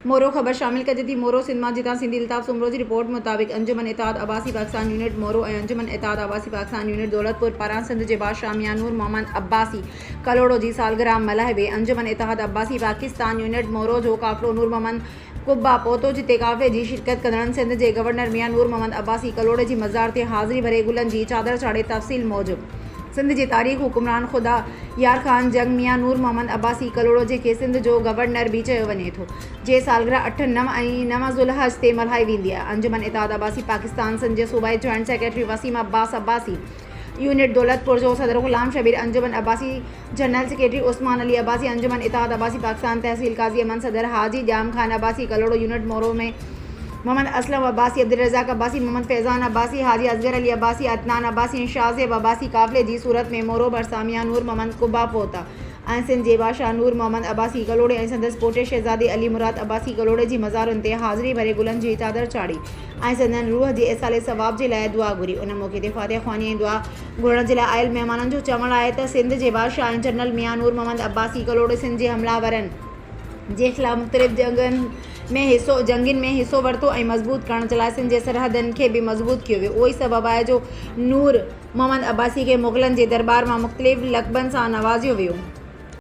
मोरो ख़बर शामिल कजे थी। मोरो सिंध मां जितां सिंधी अल्ताफ़ सुमरो जी रिपोर्ट मुताबिक़ अंजुमन इत्तेहाद अब्बासी पाकिस्तान यूनिट मोरो ऐं अंजुमन इत्तेहाद अब्बासी पाकिस्तान यूनिट दौलतपुर पारां सिंध जे बादशाह मियां नूर मोहम्मद अब्बासी कलोड़ो जी सालगिरह मल्हाए वे। अंजुमन इत्तेहाद अब्बासी पाकिस्तान यूनिट मोरो जो काफ़िलो नूर मोहम्मद कुब्बा पहुतो, जिते काफ़िले जी शिरकत कंदड़नि सिंध जे गवर्नर मियां नूर मोहम्मद अब्बासी कलोड़े जी मज़ार ते हाज़िरी भरे गुलनि जी चादर चाढ़े। तफ़सील मूजिब सिंध जी तारीख़ हुक्मरान ख़ुदा यार ख़ान जंग मियां नूर मोहम्मद अब्बासी कलोड़ो खे सिंध जो गवर्नर भी चयो वञे थो, जे सालगिरह 8, 9 ऐं 9 ज़ुल्हज ते मल्हाई वेंदी आहे। अंजुमन इत्तेहाद अब्बासी पाकिस्तान सिंध जे सूबाई joint secretary Waseem Abbas Abbasi, unit Daulatpur जो सदर ग़ुलाम शबीर अंजुमन अब्बासी, जनरल सेक्रेटरी उस्मान अली अब्बासी अंजुमन इत्तेहाद अब्बासी पाकिस्तान, तहसील काज़ी अमन सदर हाजी जाम खान अब्बासी कलोड़ो यूनिट मोरो में मोहम्मद असलम अब्बासी, अब्दुल रज़ाक अब्बासी, मोहम्मद फैज़ान अब्बासी, हाजी असगर अली अब्बासी, अदनान अब्बासी ऐं शाज़ेब अब्बासी काफ़िले जी सूरत में मोरो भरिसां मियां नूर मोहम्मद कुब्बा पहुता ऐं सिंध जे बादशाह नूर मोहम्मद अब्बासी कलोड़े ऐं संदसि पोटे शहज़ादे अली मुराद अब्बासी कलोड़े जी मज़ारुनि ते हाज़िरी भरे गुलनि जी चादर चाढ़ी ऐं संदनि रूह जे इसाले सवाब जे लाइ दुआ घुरी। उन मौक़े ते फ़ातिहा ख़्वानी ऐं दुआ घुरण जे लाइ आयल महिमाननि जो चवणु आहे त सिंध जे बादशाह ऐं जनरल मियां नूर मोहम्मद अब्बासी कलोड़े सिंध जे हमलावरनि जे ख़िलाफ़ मुख़्तलिफ़ जंगुनि में हिसो वरितो ऐं मज़बूत करण जे लाइ सिंध जे सरहदनि खे बि मज़बूत कयो वियो। उहो ई सबबु आहे जो नूर मोहम्मद अब्बासी खे मुग़लनि जे दरबार मां मुख़्तलिफ़ लक़बनि सां नवाज़ियो वियो।